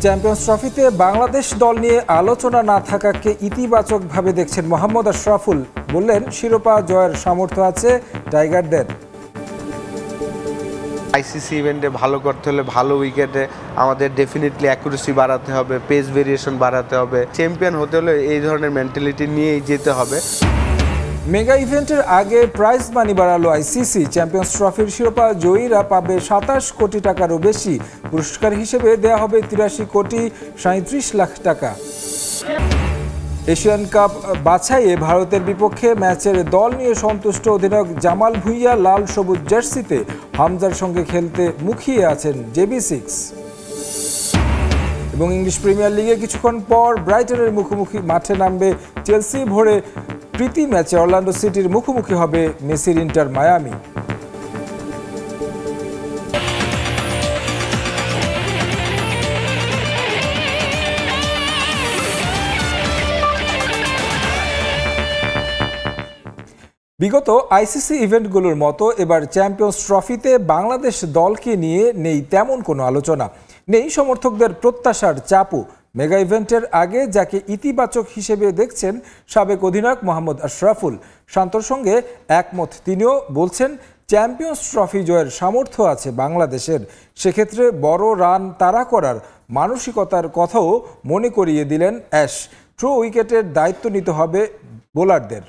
Champions ট্রফিতে বাংলাদেশ দল নিয়ে আলোচনা না থাকাকে ইতিবাচকভাবে দেখছেন মোহাম্মদ আশরাফুল। বললেন, শিরোপা জয়ের সামর্থ্য আছে টাইগারদের। আইসিসি ইভেন্টে ভালো করতে হলে ভালো উইকেটে আমাদের ডেফিনেটলি অ্যাকুরেসি বাড়াতে হবে, পেস ভেরিয়েশন বাড়াতে হবে। চ্যাম্পিয়ন হতে হলে এই ধরনের মেন্টালিটি নিয়েই যেতে হবে। মেগা ইভেন্টের আগে প্রাইজ মানি বাড়ালো আইসিসি। চ্যাম্পিয়ন্স ট্রফির শিরোপা জয়ীরা পাবে ২৭ কোটি টাকারও বেশি। পুরস্কার হিসেবে দেয়া হবে ৮৩ কোটি ৩৭ লাখ টাকা। এশিয়ান কাপ বাছাইয়ে ভারতের বিপক্ষে ম্যাচের দল নিয়ে সন্তুষ্ট অধিনায়ক জামাল ভুঁইয়া লাল সবুজ জার্সিতে হামজার সঙ্গে খেলতে মুখিয়ে আছেন JB6। এবং ইংলিশ প্রিমিয়ার লিগে কিছুক্ষণ পর ব্রাইটনের মুখোমুখি মাঠে নামবে চেলসি। ভোরে প্রীতি ম্যাচে অরল্যান্ডো সিটির মুখোমুখি হবে মেসির ইন্টার মায়ামি। বিগত আইসিসি ইভেন্টগুলোর মতো এবার চ্যাম্পিয়ন্স ট্রফিতে বাংলাদেশ দলকে নিয়ে নেই তেমন কোনো আলোচনা, নেই সমর্থকদের প্রত্যাশার চাপও। মেগা ইভেন্টের আগে যাকে ইতিবাচক হিসেবে দেখছেন সাবেক অধিনায়ক মোহাম্মদ আশরাফুল, শান্তর সঙ্গে একমত তিনিও। বলছেন, চ্যাম্পিয়ন্স ট্রফি জয়ের সামর্থ্য আছে বাংলাদেশের, সেক্ষেত্রে বড় রান তাড়া করার মানসিকতার কথাও মনে করিয়ে দিলেন অ্যাশ। থ্রো উইকেটের দায়িত্ব নিতে হবে বোলারদের।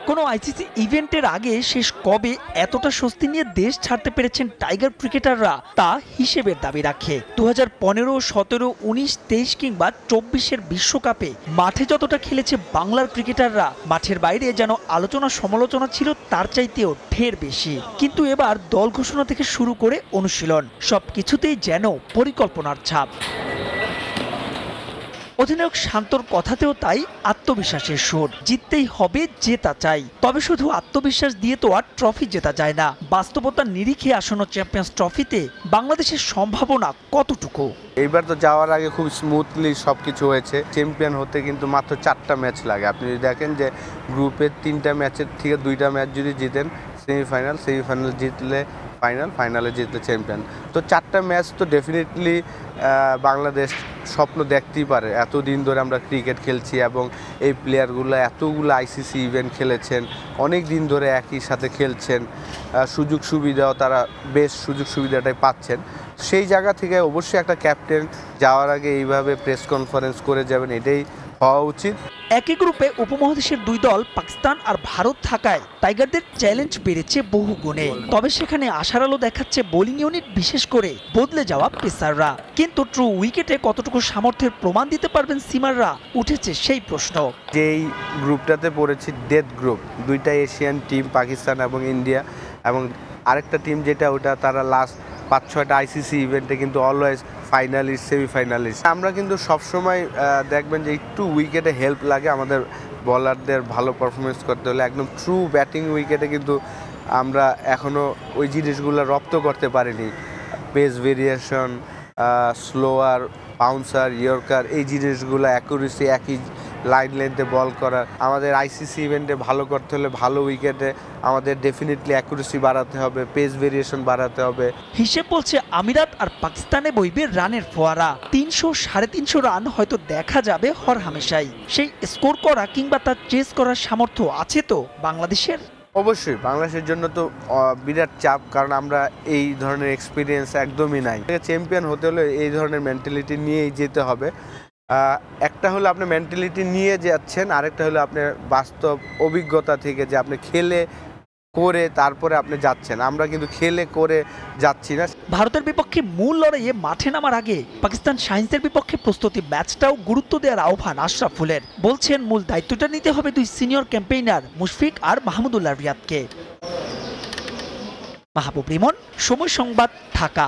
কোনো আইসিসি ইভেন্টের আগে শেষ কবে এতটা স্বস্তি নিয়ে দেশ ছাড়তে পেরেছেন টাইগার ক্রিকেটাররা, তা হিসেবের দাবি রাখে। 2015, 17, 19, 23 কিংবা 24-এর বিশ্বকাপে মাঠে যতটা খেলেছে বাংলার ক্রিকেটাররা, মাঠের বাইরে যেন আলোচনা সমালোচনা ছিল তার চাইতেও ঢের বেশি। কিন্তু এবার দল ঘোষণা থেকে শুরু করে অনুশীলন, সবকিছুতেই যেন পরিকল্পনার ছাপ। অধিনায়ক শান্তর কথাতেও তাই আত্মবিশ্বাসের সুর। জিততেই হবে, জেতা চাই। তবে শুধু আত্মবিশ্বাস দিয়ে তো আর ট্রফি জেতা যায় না। বাস্তবতার নিরিখে আসন্ন চ্যাম্পিয়ন্স ট্রফিতে বাংলাদেশের সম্ভাবনা কতটুকু? এইবার তো যাওয়ার আগে খুব স্মুথলি সবকিছু হয়েছে। চ্যাম্পিয়ন হতে কিন্তু মাত্র 4টা ম্যাচ লাগে। আপনি যদি দেখেন যে গ্রুপের 3টা ম্যাচের থেকে 2টা ম্যাচ যদি জিতেন সেমিফাইনাল, সেমিফাইনাল জিতলে ফাইনাল, ফাইনালে জিতলে চ্যাম্পিয়ন। তো 4টা ম্যাচ তো ডেফিনেটলি বাংলাদেশ স্বপ্ন দেখতেই পারে। এতদিন ধরে আমরা ক্রিকেট খেলছি এবং এই প্লেয়ারগুলো এতগুলো আইসিসি ইভেন্ট খেলেছেন, অনেক দিন ধরে একই সাথে খেলছেন, সুযোগ সুবিধাও তারা বেশ সুযোগ সুবিধাটাই পাচ্ছেন। সেই জায়গা থেকে অবশ্যই একটা ক্যাপ্টেন যাওয়ার আগে এইভাবে প্রেস কনফারেন্স করে যাবেন, এটাই হওয়া উচিত। একই গ্রুপে উপমহাদেশের দুই দল পাকিস্তান আর ভারত থাকায় টাইগারদের চ্যালেঞ্জ বেড়েছে বহু গুণে। তবে সেখানে আশার আলো দেখাচ্ছে বোলিং ইউনিট, বিশেষ করে বদলে যাওয়া পেসাররা। কিন্তু ট্রু উইকেটে কতটুকু সামর্থ্যের প্রমাণ দিতে পারবেন সিমাররা, উঠেছে সেই প্রশ্ন। যেই গ্রুপটাতে পড়েছি ডেথ গ্রুপ, 2টা এশিয়ান টিম, পাকিস্তান এবং ইন্ডিয়া, এবং আরেকটা টিম যেটা ওটা তারা লাস্ট 5-6টা আইসিসি ইভেন্টে কিন্তু অলওয়েজ ফাইনালিস্ট, সেমিফাইনালিস্ট। আমরা কিন্তু সবসময় দেখবেন যে একটু উইকেটে হেল্প লাগে আমাদের বলারদের ভালো পারফরমেন্স করতে হলে। একদম ট্রু ব্যাটিং উইকেটে কিন্তু আমরা এখনও ওই জিনিসগুলো রপ্ত করতে পারিনি। Pace variation, slower, bouncer, yorker, এই জিনিসগুলো অ্যাকুরেসি, একই লাইন লেন্থে বল করা। আমাদের আইসিসি ইভেন্টে ভালো করতে হলে ভালো উইকেটে আমাদের ডেফিনেটলি অ্যাকুরেসি বাড়াতে হবে, পেস ভেরিয়েশন বাড়াতে হবে। হিসেব বলছে আমিরাত আর পাকিস্তানে বইবে রানের ফোয়ারা। 300, 350 রান হয়তো দেখা যাবে হরহামেশাই। সেই স্কোর করা কিংবা তার চেস করার সামর্থ্য আছে তো বাংলাদেশের? অবশ্যই বাংলাদেশের জন্য তো বিরাট চাপ, কারণ আমরা এই ধরনের এক্সপিরিয়েন্স একদমই নাই। চ্যাম্পিয়ন হতে হলে এই ধরনের মেন্টালিটি নিয়েই যেতে হবে। একটা হলো আপনি মেন্টালিটি নিয়ে যাচ্ছেন, আরেকটা হলো আপনার বাস্তব অভিজ্ঞতা থেকে যে আপনি খেলে করে তারপরে আপনি যাচ্ছেন। আমরা কিন্তু খেলে করে যাচ্ছি না। ভারতের বিপক্ষে মূল লড়াইয়ে মাঠে নামার আগে পাকিস্তান শাহিনদের বিপক্ষে প্রস্তুতি ম্যাচটাও গুরুত্ব দেওয়ার আহ্বান আশরাফুলের। বলছেন, মূল দায়িত্বটা নিতে হবে দুই সিনিয়র ক্যাম্পেইনার মুশফিক আর মাহমুদুল্লাহ রিয়াদকে। মাহবুব রিমন, সময় সংবাদ, ঢাকা।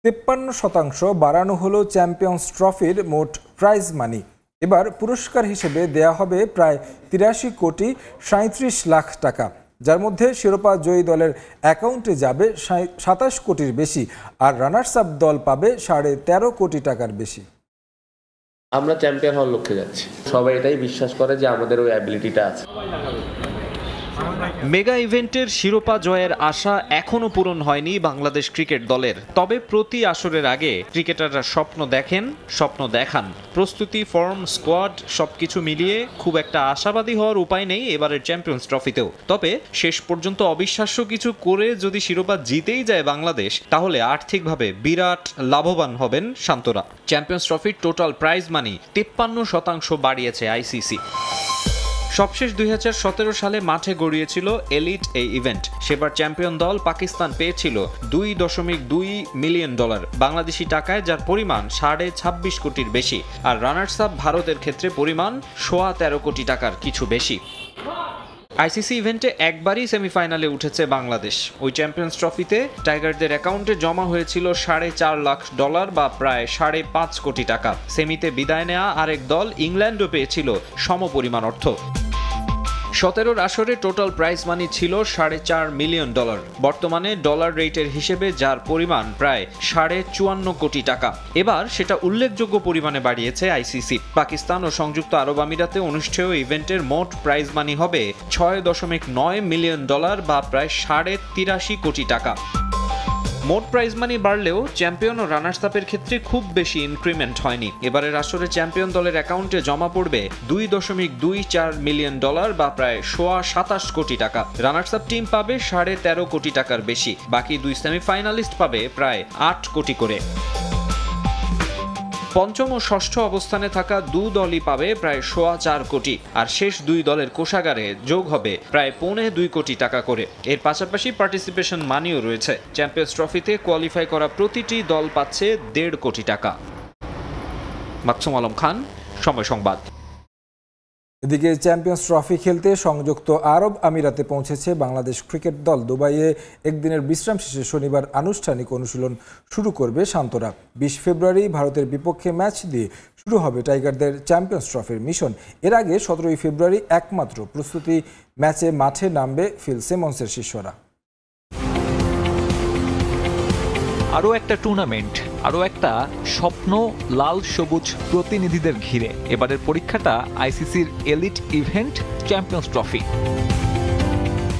53% বাড়ানো হলো চ্যাম্পিয়ন্স ট্রফির মোট প্রাইজ মানি। এবার পুরস্কার হিসেবে দেয়া হবে প্রায় 83 কোটি 37 লাখ টাকা, যার মধ্যে শিরোপা জয়ী দলের অ্যাকাউন্টে যাবে 27 কোটির বেশি, আর রানার্স আপ দল পাবে 13.5 কোটি টাকার বেশি। আমরা চ্যাম্পিয়ন হওয়ার লক্ষ্যে যাচ্ছি। সবাই এটাই বিশ্বাস করে যে আমাদের ওই অ্যাবিলিটিটা আছে। মেগা ইভেন্টের শিরোপা জয়ের আশা এখনো পূরণ হয়নি বাংলাদেশ ক্রিকেট দলের। তবে প্রতি আসরের আগে ক্রিকেটাররা স্বপ্ন দেখেন, স্বপ্ন দেখান। প্রস্তুতি, ফর্ম, স্কোয়াড সবকিছু মিলিয়ে খুব একটা আশাবাদী হওয়ার উপায় নেই এবারের চ্যাম্পিয়ন্স ট্রফিতেও। তবে শেষ পর্যন্ত অবিশ্বাস্য কিছু করে যদি শিরোপা জিতেই যায় বাংলাদেশ, তাহলে আর্থিকভাবে বিরাট লাভবান হবেন শান্তরা। চ্যাম্পিয়ন্স ট্রফির টোটাল প্রাইজ মানি 53% বাড়িয়েছে আইসিসি। সবশেষ 2017 সালে মাঠে গড়িয়েছিল এলিট এই ইভেন্ট। সেবার চ্যাম্পিয়ন দল পাকিস্তান পেয়েছিল $2.2 মিলিয়ন, বাংলাদেশি টাকায়, যার পরিমাণ 26.5 কোটির বেশি। আর রানার্স আপ ভারতের ক্ষেত্রে পরিমাণ 13.25 কোটি টাকার কিছু বেশি। আইসিসি ইভেন্টে একবারই সেমিফাইনালে উঠেছে বাংলাদেশ। ওই চ্যাম্পিয়ন্স ট্রফিতে টাইগারদের অ্যাকাউন্টে জমা হয়েছিল $4.5 লাখ বা প্রায় 5.5 কোটি টাকা। সেমিতে বিদায় নেওয়া আরেক দল ইংল্যান্ডও পেয়েছিল সমপরিমাণ অর্থ। 17 আসরে টোটাল প্রাইজ মানি ছিল $4.5 মিলিয়ন। বর্তমানে ডলার রেটের হিসেবে যার পরিমাণ প্রায় 54.5 কোটি টাকা। এবার সেটা উল্লেখযোগ্য পরিমাণে বাড়িয়েছে আইসিসি। পাকিস্তান ও সংযুক্ত আরব আমিরাতে অনুষ্ঠেয় ইভেন্টের মোট প্রাইজ মানি হবে $6.9 মিলিয়ন বা প্রায় 83.5 কোটি টাকা। মোট প্রাইজ মানি বাড়লেও চ্যাম্পিয়ন ও রানার্স আপের ক্ষেত্রে খুব বেশি ইনক্রিমেন্ট হয়নি। এবারের আসরে চ্যাম্পিয়ন দলের অ্যাকাউন্টে জমা পড়বে $2.24 মিলিয়ন বা প্রায় 27 কোটি টাকা। রানার্স আপ টিম পাবে 13.5 কোটি টাকার বেশি। বাকি দুই সেমিফাইনালিস্ট পাবে প্রায় 8 কোটি করে। পঞ্চম ও ষষ্ঠ অবস্থানে থাকা দু দলই পাবে প্রায় 4.25 কোটি, আর শেষ দুই দলের কোষাগারে যোগ হবে প্রায় 2.25 কোটি টাকা করে। এর পাশাপাশি পার্টিসিপেশন মানিও রয়েছে। চ্যাম্পিয়ন্স ট্রফিতে কোয়ালিফাই করা প্রতিটি দল পাচ্ছে 1.5 কোটি টাকা। মাকসুম আলম খান, সময় সংবাদ। এদিকে চ্যাম্পিয়ন্স ট্রফি খেলতে সংযুক্ত আরব আমিরাতে পৌঁছেছে বাংলাদেশ ক্রিকেট দল। দুবাইয়ে একদিনের বিশ্রাম শেষে শনিবার আনুষ্ঠানিক অনুশীলন শুরু করবে শান্তরা। 20 ফেব্রুয়ারি ভারতের বিপক্ষে ম্যাচ দিয়ে শুরু হবে টাইগারদের চ্যাম্পিয়ন্স ট্রফির মিশন। এর আগে 17 ফেব্রুয়ারি একমাত্র প্রস্তুতি ম্যাচে মাঠে নামবে ফিল সিমন্সের শিষ্যরা। আরও একটা টুর্নামেন্ট, আরও একটা স্বপ্ন লাল সবুজ প্রতিনিধিদের ঘিরে। এবারের পরীক্ষাটা আইসিসির এলিট ইভেন্ট চ্যাম্পিয়ন্স ট্রফি।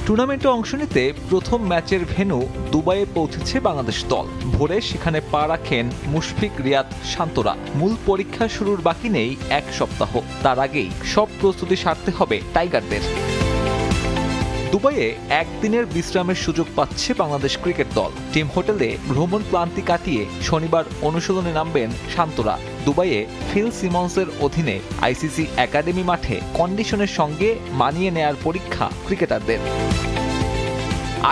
টুর্নামেন্টে অংশ নিতে প্রথম ম্যাচের ভেন্যু দুবাইয়ে পৌঁছেছে বাংলাদেশ দল। ভোরে সেখানে পা রাখেন মুশফিক, রিয়াদ, শান্তরা। মূল পরীক্ষা শুরুর বাকি নেই 1 সপ্তাহ। তার আগেই সব প্রস্তুতি সারতে হবে টাইগারদের। দুবাইয়ে একদিনের বিশ্রামের সুযোগ পাচ্ছে বাংলাদেশ ক্রিকেট দল। টিম হোটেলে ভ্রমণ ক্লান্তি কাটিয়ে শনিবার অনুশীলনে নামবেন শান্তরা। দুবাইয়ে ফিল সিমন্সের অধীনে আইসিসি একাডেমি মাঠে কন্ডিশনের সঙ্গে মানিয়ে নেয়ার পরীক্ষা ক্রিকেটারদের।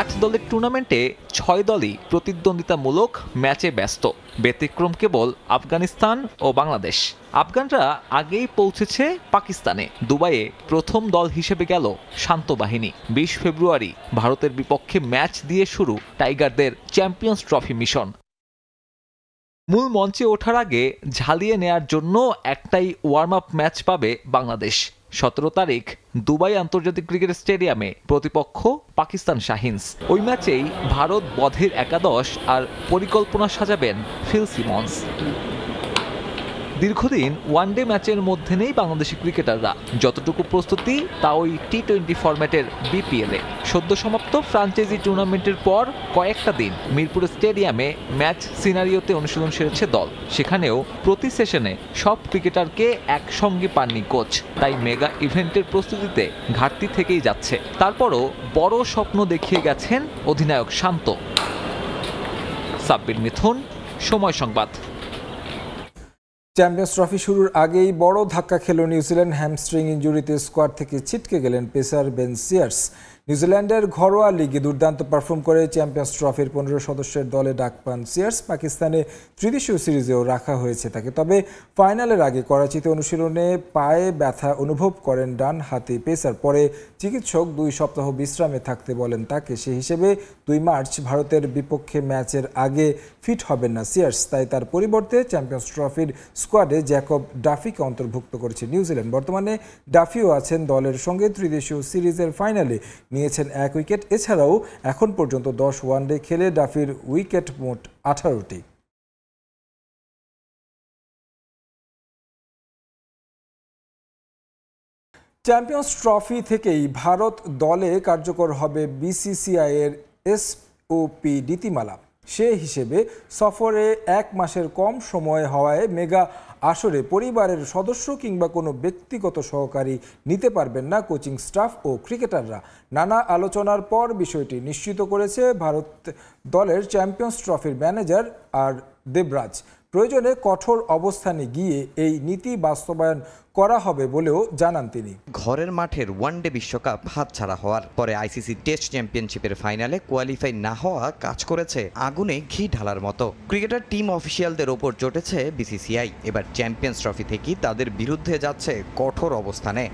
8 দলের টুর্নামেন্টে 6 দলই প্রতিদ্বন্দ্বিতামূলক ম্যাচে ব্যস্ত। ব্যতিক্রম কেবল আফগানিস্তান ও বাংলাদেশ। আফগানরা আগেই পৌঁছেছে পাকিস্তানে। দুবাইয়ে প্রথম দল হিসেবে গেল শান্ত বাহিনী। 20 ফেব্রুয়ারি ভারতের বিপক্ষে ম্যাচ দিয়ে শুরু টাইগারদের চ্যাম্পিয়ন্স ট্রফি মিশন। মূল মঞ্চে ওঠার আগে ঝালিয়ে নেয়ার জন্য একটাই ওয়ার্ম আপ ম্যাচ পাবে বাংলাদেশ। 17 তারিখ দুবাই আন্তর্জাতিক ক্রিকেট স্টেডিয়ামে প্রতিপক্ষ পাকিস্তান শাহিনস। ওই ম্যাচেই ভারত বধের একাদশ আর পরিকল্পনা সাজাবেন ফিল সিমন্স। দীর্ঘদিন ওয়ানডে ম্যাচের মধ্যে নেই বাংলাদেশি ক্রিকেটাররা। যতটুকু প্রস্তুতি তা ওই টি20 ফরম্যাটের বিপিএলে। সদ্য সমাপ্ত ফ্রাঞ্চাইজি টুর্নামেন্টের পর কয়েকটা দিন মিরপুর স্টেডিয়ামে ম্যাচ সিনারিওতে অনুশীলন সেরেছে দল। সেখানেও প্রতি সেশনে সব ক্রিকেটারকে একসঙ্গে পাননি কোচ। তাই মেগা ইভেন্টের প্রস্তুতিতে ঘাটতি থেকেই যাচ্ছে। তারপরও বড় স্বপ্ন দেখিয়ে গেছেন অধিনায়ক শান্ত। সাব্বির মিথুন, সময় সংবাদ। চ্যাম্পিয়ন্স ট্রফি শুরুর আগেই বড় ধাক্কা খেল নিউজিল্যান্ড। হ্যামস্ট্রিং ইনজুরিতে স্কোয়াড থেকে ছিটকে গেলেন পেসার বেন সিয়ার্স। নিউজিল্যান্ডের ঘরোয়া লিগে দুর্দান্ত পারফর্ম করে চ্যাম্পিয়ন্স ট্রফির 15 সদস্যের দলে ডাক পান সিয়ার্স। পাকিস্তানে ত্রিদেশীয় সিরিজেও রাখা হয়েছে তাকে। তবে ফাইনালের আগে করাচিতে অনুশীলনে পায়ে ব্যথা অনুভব করেন ডান হাতি পেসার। পরে চিকিৎসক 2 সপ্তাহ বিশ্রামে থাকতে বলেন তাকে। সে হিসেবে 2 মার্চ ভারতের বিপক্ষে ম্যাচের আগে ফিট হবেন না সিয়ার্স। তাই তার পরিবর্তে চ্যাম্পিয়ন্স ট্রফির স্কোয়াডে জ্যাকব ডাফিকে অন্তর্ভুক্ত করেছে নিউজিল্যান্ড। বর্তমানে ডাফিও আছেন দলের সঙ্গে। ত্রিদেশীয় সিরিজের ফাইনালে নিয়েছেন 1 উইকেট। এছাড়াও এখন পর্যন্ত 10 ওয়ানডে খেলে ডাফির উইকেট মোট 18টি। চ্যাম্পিয়ন্স ট্রফি থেকেই ভারত দলে কার্যকর হবে বিসিসিআই এর এসওপি নীতিমালা। সে হিসেবে সফরে 1 মাসের কম সময় হওয়ায় মেগা আসরে পরিবারের সদস্য কিংবা কোনো ব্যক্তিগত সহকারী নিতে পারবেন না কোচিং স্টাফ ও ক্রিকেটাররা। নানা আলোচনার পর বিষয়টি নিশ্চিত করেছে ভারত দলের চ্যাম্পিয়ন্স ট্রফির ম্যানেজার আর দেবরাজ। প্রয়োজনে কঠোর অবস্থানে গিয়ে এই নীতি বাস্তবায়ন করা হবে বলেও জানান তিনি। ঘরের মাঠের ওয়ানডে বিশ্বকাপ হাতছাড়া হওয়ার পরে আইসিসি টেস্ট চ্যাম্পিয়নশিপের ফাইনালে কোয়ালিফাই না হওয়া কাজ করেছে আগুনে ঘি ঢালার মতো। ক্রিকেটার টিম অফিসিয়ালদের ওপর চটেছে বিসিসিআই। এবার চ্যাম্পিয়ন্স ট্রফি থেকেই তাদের বিরুদ্ধে যাচ্ছে কঠোর অবস্থানে।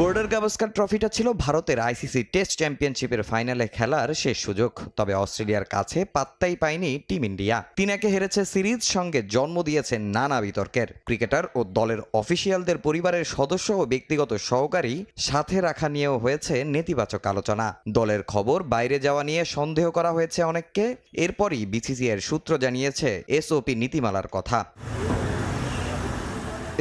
বর্ডার গাভাস্কার ট্রফিটা ছিল ভারতের আইসিসি টেস্ট চ্যাম্পিয়নশিপের ফাইনালে খেলার শেষ সুযোগ। তবে অস্ট্রেলিয়ার কাছে পাত্তাই পায়নি টিম ইন্ডিয়া। 3-1 হেরেছে সিরিজ, সঙ্গে জন্ম দিয়েছে নানা বিতর্কের। ক্রিকেটার ও দলের অফিসিয়ালদের পরিবারের সদস্য ও ব্যক্তিগত সহকারী সাথে রাখা নিয়েও হয়েছে নেতিবাচক আলোচনা। দলের খবর বাইরে যাওয়া নিয়ে সন্দেহ করা হয়েছে অনেককে। এরপরই বিসিসিআইয়ের সূত্র জানিয়েছে এসওপি নীতিমালার কথা।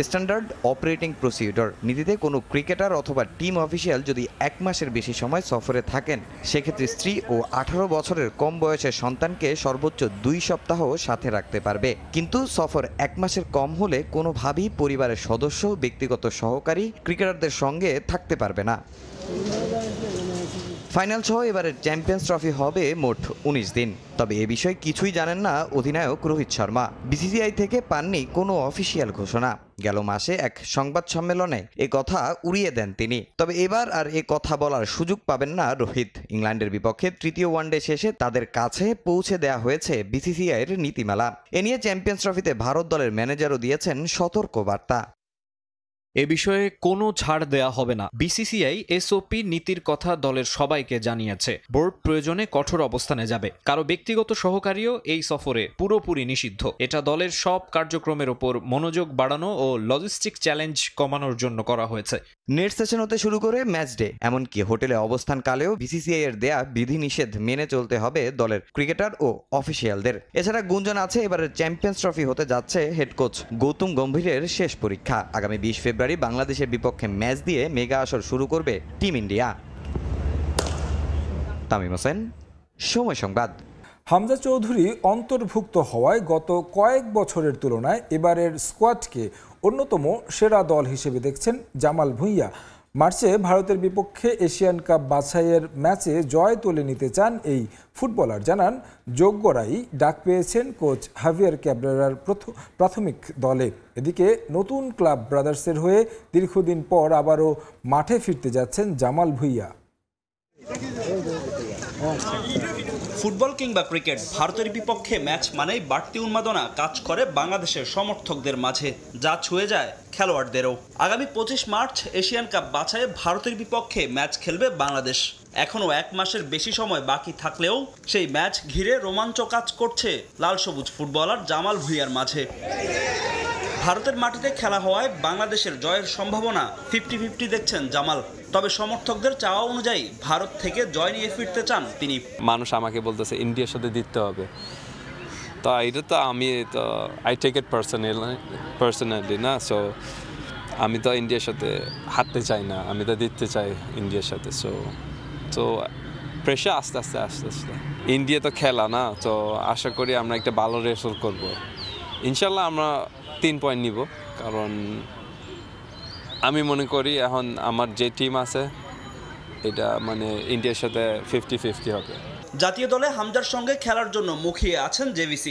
স্ট্যান্ডার্ড অপারেটিং প্রসিডিউর নীতিতে কোনো ক্রিকেটার অথবা টিম অফিসিয়াল যদি 1 মাসের বেশি সময় সফরে থাকেন, সেক্ষেত্রে স্ত্রী ও 18 বছরের কম বয়সের সন্তানকে সর্বোচ্চ 2 সপ্তাহ সাথে রাখতে পারবে। কিন্তু সফর 1 মাসের কম হলে কোনোভাবেই পরিবারের সদস্য, ব্যক্তিগত সহকারী ক্রিকেটারদের সঙ্গে থাকতে পারবে না। ফাইনাল সহ এবারের চ্যাম্পিয়ন্স ট্রফি হবে মোট 19 দিন। তবে এ বিষয়ে কিছুই জানেন না অধিনায়ক রোহিত শর্মা। বিসিসিআই থেকে পাননি কোনো অফিসিয়াল ঘোষণা। গেল মাসে এক সংবাদ সম্মেলনে এ কথা উড়িয়ে দেন তিনি। তবে এবার আর এ কথা বলার সুযোগ পাবেন না রোহিত। ইংল্যান্ডের বিপক্ষে তৃতীয় ওয়ানডে শেষে তাদের কাছে পৌঁছে দেয়া হয়েছে বিসিসিআইয়ের নীতিমালা। এ নিয়ে চ্যাম্পিয়ন্স ট্রফিতে ভারত দলের ম্যানেজারও দিয়েছেন সতর্ক বার্তা। এ বিষয়ে কোনো ছাড় দেয়া হবে না। বিসিসিআই এসওপি নীতির কথা দলের সবাইকে জানিয়েছে। বোর্ড প্রয়োজনে কঠোর অবস্থানে যাবে। কারো ব্যক্তিগত সহকারীও এই সফরে পুরোপুরি নিষিদ্ধ। এটা দলের সব কার্যক্রমের ওপর মনোযোগ বাড়ানো ও লজিস্টিক চ্যালেঞ্জ কমানোর জন্য করা হয়েছে। নেট সেশন হতে শুরু করে ম্যাচ ডে, এমনকি হোটেলে অবস্থানকালেও বিসিসিআই এর দেয়া বিধিনিষেধ মেনে চলতে হবে দলের ক্রিকেটার ও অফিসিয়ালদের। এছাড়া গুঞ্জন আছে এবারের চ্যাম্পিয়ন্স ট্রফি হতে যাচ্ছে হেড কোচ গৌতম গম্ভীরের শেষ পরীক্ষা। আগামী 20 ফেব্রুয়ারি বাংলাদেশের বিপক্ষে ম্যাচ দিয়ে মেগা আসর শুরু করবে টিম ইন্ডিয়া। তামিম হোসেন, সময় সংবাদ। হামজা চৌধুরী অন্তর্ভুক্ত হওয়ায় গত কয়েক বছরের তুলনায় এবারের স্কোয়াডকে অন্যতম সেরা দল হিসেবে দেখছেন জামাল ভুঁইয়া। মার্চে ভারতের বিপক্ষে এশিয়ান কাপ বাছাইয়ের ম্যাচে জয় তুলে নিতে চান এই ফুটবলার। জানান যোগ্যরাই ডাক পেয়েছেন কোচ হাভিয়ার ক্যাব্রেরার প্রাথমিক দলে। এদিকে নতুন ক্লাব ব্রাদার্সের হয়ে দীর্ঘদিন পর আবারও মাঠে ফিরতে যাচ্ছেন জামাল ভুঁইয়া। ফুটবল কিংবা ক্রিকেট, ভারতের বিপক্ষে ম্যাচ মানেই বাড়তি উন্মাদনা কাজ করে বাংলাদেশের সমর্থকদের মাঝে, যা ছুঁয়ে যায় খেলোয়াড়দেরও। আগামী 25 মার্চ এশিয়ান কাপ বাছাইয়ে ভারতের বিপক্ষে ম্যাচ খেলবে বাংলাদেশ। এখনও 1 মাসের বেশি সময় বাকি থাকলেও সেই ম্যাচ ঘিরে রোমাঞ্চ কাজ করছে লাল সবুজ ফুটবলার জামাল ভুঁইয়ার মাঝে। ভারতের মাটিতে খেলা হওয়ায় বাংলাদেশের জয়ের সম্ভাবনা 50-50 দেখছেন জামাল। তবে সমর্থকদের চাওয়া অনুযায়ী ভারত থেকে জয় নিয়ে ফিরতে চান তিনি। মানুষ আমাকে বলতেছে ইন্ডিয়ার সাথে জিততে হবে, তো এটা তো আমি তো আই টেক ইট পার্সোনালি না। সো আমি তো ইন্ডিয়ার সাথে হারতে চাই না, আমি তো জিততে চাই ইন্ডিয়ার সাথে। সো প্রেশার আস্তে আস্তে ইন্ডিয়া তো খেলা না, তো আশা করি আমরা একটা ভালো রেজাল্ট করব। ইনশাল্লাহ আমরা 3 পয়েন্ট নিব, কারণ আমি মনে করি এখন আমার যে টিম আছে এটা মানে ইন্ডিয়ার সাথে 50-50 হবে। জাতীয় দলে হামজার সঙ্গে খেলার জন্য মুখিয়ে আছেন JV6।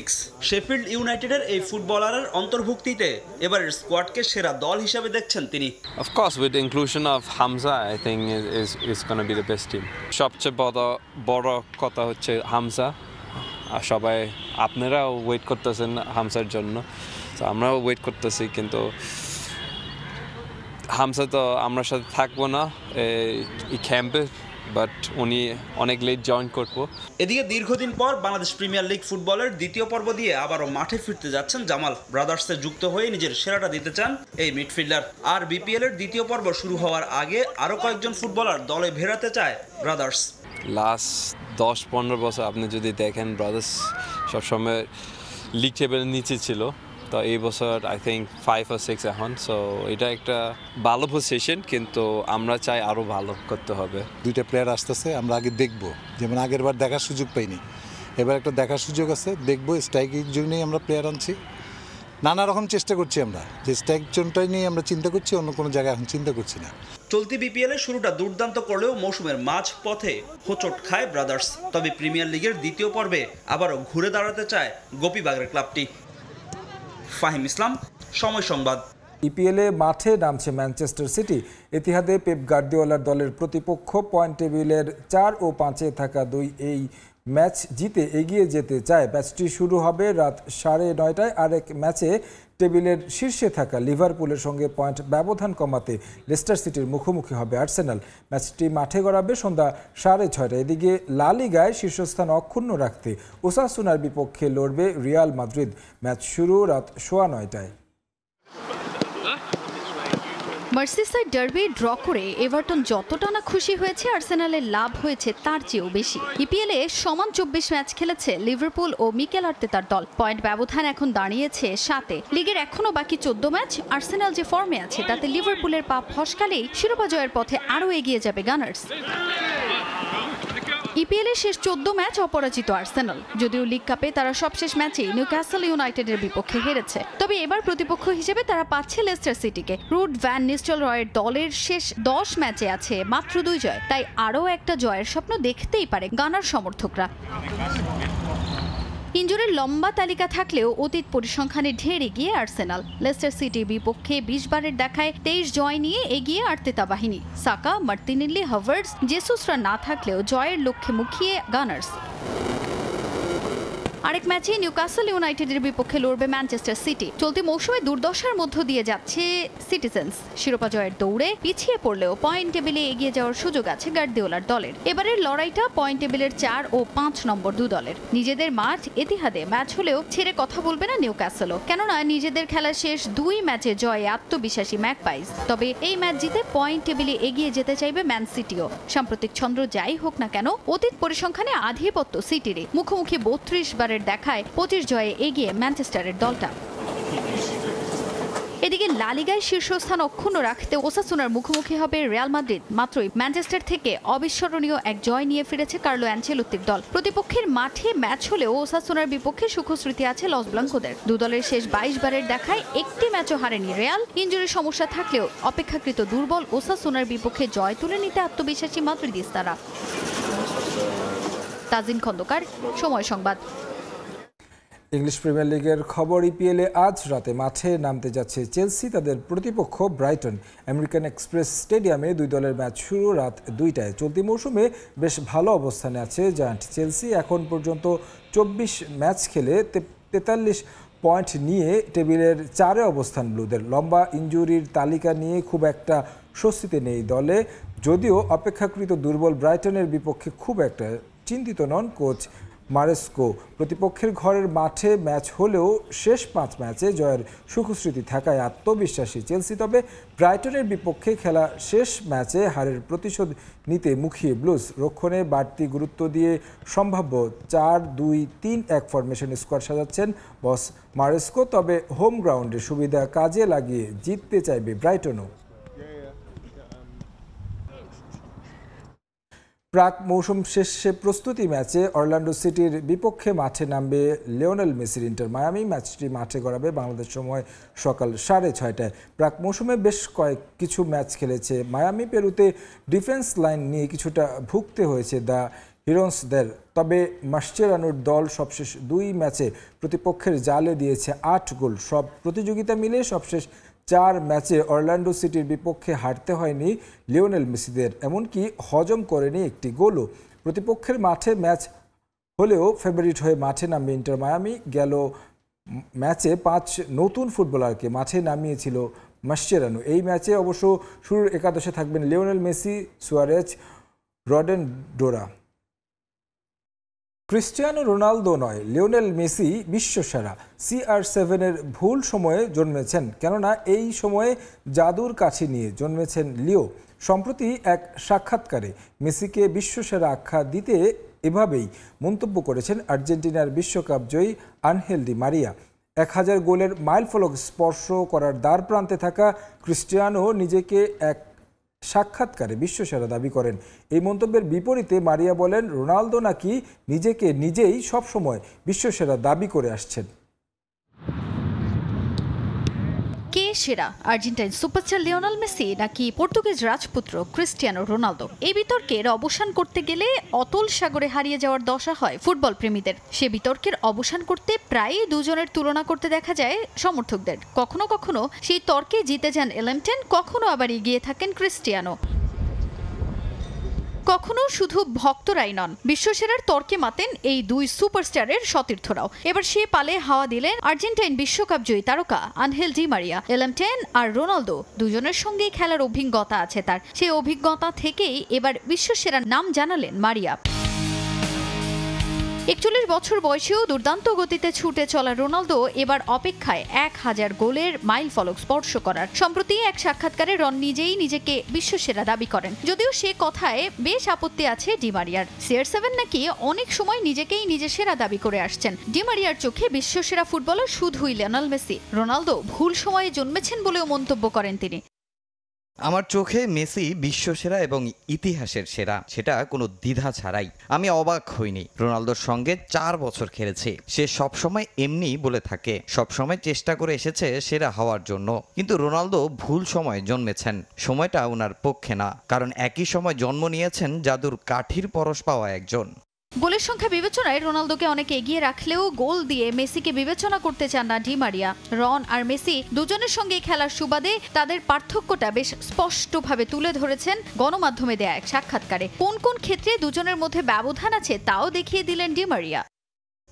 শেফিল্ড ইউনাইটেডের এই ফুটবলারের অন্তর্ভুক্তিতে এবারের স্কোয়াডকে সেরা দল হিসেবে দেখছেন তিনি। Of course, with the inclusion of Hamza, I think is going to be the best team. সবচেয়ে বড় কথা হচ্ছে হামজা। আর সবাই আপনারাও ওয়েট করতেছেন হামজার জন্য, তো আমরাও ওয়েট করতেছি। কিন্তু হামজা তো আমার সাথে থাকবো না এই ক্যাম্পে, বাট উনি অনেক লেট জয়েন করবো। এদিকে দীর্ঘদিন পর বাংলাদেশ প্রিমিয়ার লিগ ফুটবলের দ্বিতীয় পর্ব দিয়ে আবারও মাঠে ফিরতে যাচ্ছেন জামাল। ব্রাদার্সে যুক্ত হয়ে নিজের সেরাটা দিতে চান এই মিডফিল্ডার। আর বিপিএল এর দ্বিতীয় পর্ব শুরু হওয়ার আগে আরও কয়েকজন ফুটবলার দলে ভেড়াতে চায় ব্রাদার্স। লাস্ট 10-15 বছর আপনি যদি দেখেন, ব্রাদার্স সবসময় লিগ টেবিলের নিচে ছিল, তো এই বছর আই থিঙ্ক 5 or 6 এখন, সো এটা একটা ভালো পজিশন, কিন্তু আমরা চাই আরও ভালো করতে হবে। দুইটা প্লেয়ার আসতেছে, আমরা আগে দেখব, যেমন আগের বার দেখার সুযোগ পাইনি, এবার একটা দেখার সুযোগ আছে, দেখবো। স্ট্রাইকের জন্যই আমরা প্লেয়ার আনছি, নানা রকম চেষ্টা করছি আমরা, যে স্ট্রাইক জোনটাই নিয়ে আমরা চিন্তা করছি, অন্য কোনো জায়গায় এখন চিন্তা করছি না। চলতি বিপিএল এর শুরুটা দুর্দান্ত করলেও মৌসুমের মাঝ পথে হোঁচট খায় ব্রাদার্স। তবে প্রিমিয়ার লিগের দ্বিতীয় পর্বে আবারও ঘুরে দাঁড়াতে চায় গোপীবাগের ক্লাবটি। ফাহিম ইসলাম, সময় সংবাদ। ইপিএলে মাঠে নামছে ম্যানচেস্টার সিটি। এতিহাদে পেপ গার্দিওলার দলের প্রতিপক্ষ পয়েন্ট টেবিলের 4 ও 5-এ থাকা এই ম্যাচ জিতে এগিয়ে যেতে চায়। ম্যাচটি শুরু হবে রাত 9:30টায়। আরেক ম্যাচে টেবিলের শীর্ষে থাকা লিভারপুলের সঙ্গে পয়েন্ট ব্যবধান কমাতে লেস্টার সিটির মুখোমুখি হবে আর্সেনাল। ম্যাচটি মাঠে গড়াবে সন্ধ্যা 6:30টায়। এদিকে লা লিগায় শীর্ষস্থান অক্ষুণ্ণ রাখতে ওসাসুনার বিপক্ষে লড়বে রিয়াল মাদ্রিদ। ম্যাচ শুরু রাত 9:15টায়। মার্সিসাইড ডার্বি ড্র করে এভারটন যতটা না খুশি হয়েছে, আর্সেনালের লাভ হয়েছে তার চেয়েও বেশি। ইপিএলে সমান 24 ম্যাচ খেলেছে লিভারপুল ও মিকেল আর্তেতার দল। পয়েন্ট ব্যবধান এখন দাঁড়িয়েছে 7-এ। লিগের এখনো বাকি 14 ম্যাচ। আর্সেনাল যে ফর্মে আছে তাতে লিভারপুলের পা ফসকালেই শিরোপা জয়ের পথে আরও এগিয়ে যাবে গানার্স। ইপিএলের শেষ 14 ম্যাচ অপরাজিত আর্সেনাল। যদিও লিগ কাপে তারা সবশেষ ম্যাচেই নিউক্যাসল ইউনাইটেডের বিপক্ষে হেরেছে। তবে এবার প্রতিপক্ষ হিসেবে তারা পাচ্ছে লেস্টার সিটিকে। রুড ভ্যান নিস্টেলরয়ের দলের শেষ 10 ম্যাচে আছে মাত্র 2 জয়। তাই আরও একটা জয়ের স্বপ্ন দেখতেই পারে গানার সমর্থকরা। ইনজুরির লম্বা তালিকা থাকলেও অতীত পরিসংখ্যানে ঢের এগিয়ে আর্সেনাল। লেস্টার সিটির বিপক্ষে 20 বারের দেখায় 23 জয় নিয়ে এগিয়ে আর্তেতা বাহিনী। সাকা, মার্তিনেল্লি, হাভার্টস, জেসুসরা না থাকলেও জয়ের লক্ষ্যে মুখিয়ে গানার্স। আরেক ম্যাচে নিউক্যাসল ইউনাইটেডের বিপক্ষে লড়বে ম্যানচেস্টার সিটি। চলতি মৌসুমে দুর্দশার মধ্য দিয়ে যাচ্ছে সিটিজেন্স। শিরোপা জয়ের দৌড়ে পিছিয়ে পড়লেও পয়েন্ট টেবিলে এগিয়ে যাওয়ার সুযোগ আছে গার্দিওলার দলের। এবারের লড়াইটা পয়েন্ট টেবিলের 4 ও 5 নম্বর 2 দলের। নিজেদের মাঠ এতিহাদে ম্যাচ হলেও ছেড়ে কথা বলবে না নিউক্যাসলও, কেননা নিজেদের খেলার শেষ 2 ম্যাচে জয়ে আত্মবিশ্বাসী ম্যাকপাইজ। তবে এই ম্যাচ জিতে পয়েন্ট টেবিলে এগিয়ে যেতে চাইবে ম্যান সিটিও। সাম্প্রতিক ছন্দ যাই হোক না কেন, অতীত পরিসংখ্যানে আধিপত্য সিটিরই। মুখোমুখি 32 বারের দেখায় 25 জয়ে এগিয়ে ম্যানচেস্টারের দলটা। এদিকে লা লিগায় শীর্ষস্থান অক্ষুণ্ণ রাখতে ওসাসুনার মুখোমুখি হবে রিয়াল মাদ্রিদ। মাত্রই ম্যানচেস্টার থেকে অবিস্মরণীয় এক জয় নিয়ে ফিরেছে কার্লো অ্যানচেলোত্তির দল। প্রতিপক্ষের মাঠে ম্যাচ হলেও ওসাসুনার বিপক্ষে সুখস্মৃতি আছে লস ব্লাঙ্কোদের। 2 দলের শেষ 22 বারের দেখায় একটি ম্যাচও হারেনি রিয়াল। ইনজুরির সমস্যা থাকলেও অপেক্ষাকৃত দুর্বল ওসাসুনার বিপক্ষে জয় তুলে নিতে আত্মবিশ্বাসী মাদ্রিদিস্তারা। তাজিন খন্দকার, সময় সংবাদ। ইংলিশ প্রিমিয়ার লিগের খবর। ইপিএলে আজ রাতে মাঠে নামতে যাচ্ছে চেলসি। তাদের প্রতিপক্ষ ব্রাইটন। আমেরিকান এক্সপ্রেস স্টেডিয়ামে 2 দলের ম্যাচ শুরু রাত 2টায়। চলতি মৌসুমে বেশ ভালো অবস্থানে আছে জায়ান্ট চেলসি। এখন পর্যন্ত 24 ম্যাচ খেলে 43 পয়েন্ট নিয়ে টেবিলের 4-এ অবস্থান ব্লুদের। লম্বা ইনজুরির তালিকা নিয়ে খুব একটা স্বস্তিতে নেই দলে। যদিও অপেক্ষাকৃত দুর্বল ব্রাইটনের বিপক্ষে খুব একটা চিন্তিত নন কোচ মারেস্কো। প্রতিপক্ষের ঘরের মাঠে ম্যাচ হলেও শেষ 5 ম্যাচে জয়ের সুখস্মৃতি থাকায় আত্মবিশ্বাসী চেলসি। তবে ব্রাইটনের বিপক্ষে খেলা শেষ ম্যাচে হারের প্রতিশোধ নিতে মুখিয়ে ব্লুজ। রক্ষণে বাড়তি গুরুত্ব দিয়ে সম্ভাব্য 4-2-3-1 ফরমেশন স্কোয়াড সাজাচ্ছেন বস মারেস্কো। তবে হোম গ্রাউন্ডের সুবিধা কাজে লাগিয়ে জিততে চাইবে ব্রাইটনও। প্রাক মৌসুম শেষে প্রস্তুতি ম্যাচে অরল্যান্ডো সিটির বিপক্ষে মাঠে নামবে লিওনেল মেসির ইন্টার মায়ামি। ম্যাচটি মাঠে গড়াবে বাংলাদেশ সময় সকাল 6:30টায়। প্রাক মৌসুমে বেশ কিছু ম্যাচ খেলেছে মায়ামি। পেরুতে ডিফেন্স লাইন নিয়ে কিছুটা ভুগতে হয়েছে দ্য হিরোন্সদের। তবে মাসচেরানোর দল সবশেষ 2 ম্যাচে প্রতিপক্ষের জালে দিয়েছে 8 গোল। সব প্রতিযোগিতা মিলে সবশেষ 4 ম্যাচে অরল্যান্ডো সিটির বিপক্ষে হারতে হয়নি লিওনেল মেসিদের। এমনকি হজম করেনি একটি গোলও। প্রতিপক্ষের মাঠে ম্যাচ হলেও ফেভারিট হয়ে মাঠে নামবে ইন্টার মায়ামি। গেল ম্যাচে 5 নতুন ফুটবলারকে মাঠে নামিয়েছিল মাসচেরানো। এই ম্যাচে অবশ্য শুরুর একাদশে থাকবেন লিওনেল মেসি, সুয়ারেজ, রডেনডোরা। ক্রিস্টিয়ানো রোনালদো নয়, লিওনেল মেসি বিশ্বসেরা। CR7-এর ভুল সময়ে জন্মেছেন, কেননা এই সময়ে জাদুর কাঠি নিয়ে জন্মেছেন লিও। সম্প্রতি এক সাক্ষাৎকারে মেসিকে বিশ্বসেরা আখ্যা দিতে এভাবেই মন্তব্য করেছেন আর্জেন্টিনার বিশ্বকাপ জয়ী আনহেল ডি মারিয়া। 1000 গোলের মাইলফলক স্পর্শ করার দ্বার প্রান্তে থাকা ক্রিস্টিয়ানো নিজেকে এক সাক্ষাৎকারে বিশ্বসেরা দাবি করেন। এই মন্তব্যের বিপরীতে মারিয়া বলেন, রোনালদো নাকি নিজেকে নিজেই সবসময় বিশ্বসেরা দাবি করে আসছেন। কে সেরা, আর্জেন্টাইন সুপারস্টার লিওনেল মেসি নাকি পর্তুগিজ রাজপুত্র ক্রিস্টিয়ানো রোনালদো? এই বিতর্কের অবসান করতে গেলে অতল সাগরে হারিয়ে যাওয়ার দশা হয় ফুটবল প্রেমীদের। সে বিতর্কের অবসান করতে প্রায়ই দুজনের তুলনা করতে দেখা যায় সমর্থকদের। কখনো কখনো সেই তর্কে জিতে যান এলেমটেন, কখনো আবার এগিয়ে থাকেন ক্রিস্টিয়ানো। কখনো শুধু ভক্তরাই নন, বিশ্বসেরার তর্কে মাতেন এই দুই সুপারস্টারের সতীর্থরাও। এবার সে পালে হাওয়া দিলেন আর্জেন্টাইন বিশ্বকাপ জয়ী তারকা আনহেল ডি মারিয়া। এলেমটেন আর রোনালদো দুজনের সঙ্গেই খেলার অভিজ্ঞতা আছে তার। সেই অভিজ্ঞতা থেকেই এবার বিশ্বসেরার নাম জানালেন মারিয়া। 41 বছর বয়সেও দুর্দান্ত গতিতে ছুটে চলা রোনালদো এবার অপেক্ষায় 1000 গোলের মাইল ফলক স্পর্শ করার। সম্প্রতি এক সাক্ষাৎকারে রন নিজেই নিজেকে বিশ্বসেরা দাবি করেন, যদিও সে কথায় বেশ আপত্তি আছে ডি মারিয়ার। CR7 নাকি অনেক সময় নিজেকেই নিজে সেরা দাবি করে আসছেন। ডি মারিয়ার চোখে বিশ্বসেরা ফুটবলার শুধুই লিওনেল মেসি। রোনালদো ভুল সময়ে জন্মেছেন বলেও মন্তব্য করেন তিনি। আমার চোখে মেসি বিশ্বসেরা এবং ইতিহাসের সেরা, সেটা কোনো দ্বিধা ছাড়াই। আমি অবাক হইনি। রোনালদোর সঙ্গে 4 বছর খেলেছি। সে সবসময় এমনি বলে থাকে, সবসময় চেষ্টা করে এসেছে সেরা হওয়ার জন্য। কিন্তু রোনালদো ভুল সময় জন্মেছেন। সময়টা ওনার পক্ষে না, কারণ একই সময় জন্ম নিয়েছেন জাদুর কাঠির পরশ পাওয়া একজন। গোলের সংখ্যা বিবেচনায় রোনালদোকে অনেকে এগিয়ে রাখলেও গোল দিয়ে মেসিকে বিবেচনা করতে চান না ডি মারিয়া। রন আর মেসি দুজনের সঙ্গে খেলার সুবাদে তাদের পার্থক্যটা বেশ স্পষ্টভাবে তুলে ধরেছেন গণমাধ্যমে দেয়া এক সাক্ষাৎকারে। কোন কোন ক্ষেত্রে দুজনের মধ্যে ব্যবধান আছে তাও দেখিয়ে দিলেন ডি মারিয়া।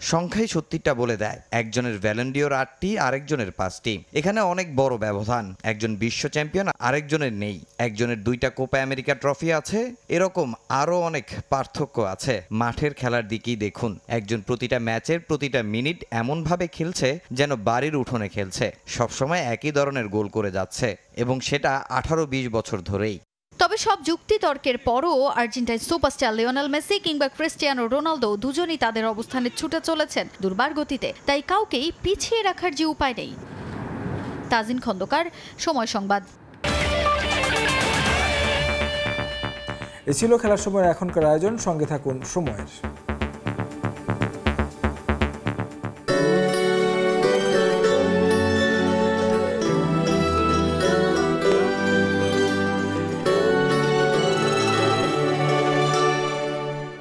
সংখ্যাই সত্যিটা বলে দেয়। একজনের ভ্যালেন্ডিওর 8টি, আরেকজনের 5টি। এখানে অনেক বড় ব্যবধান। একজন বিশ্ব চ্যাম্পিয়ন, আরেকজনের নেই। একজনের 2টা কোপা আমেরিকা ট্রফি আছে। এরকম আরও অনেক পার্থক্য আছে। মাঠের খেলার দিকেই দেখুন। একজন প্রতিটা ম্যাচের প্রতিটা মিনিট এমনভাবে খেলছে যেন বাড়ির উঠোনে খেলছে। সবসময় একই ধরনের গোল করে যাচ্ছে, এবং সেটা 18-20 বছর ধরেই। তবে সব যুক্তি তর্কের পরও আর্জেন্টাইন সুপারস্টার লিওনেল মেসি কিংবা ক্রিস্টিয়ানো রোনালদো দুজনই তাদের অবস্থানে ছুটে চলেছেন দুর্বার গতিতে। তাই কাউকেই পিছিয়ে রাখার যে উপায় নেই। তাজিন খন্দকার, সময় সংবাদ। এ ছিল খেলার সময় এখনকার আয়োজন। সঙ্গে থাকুন সময়ের।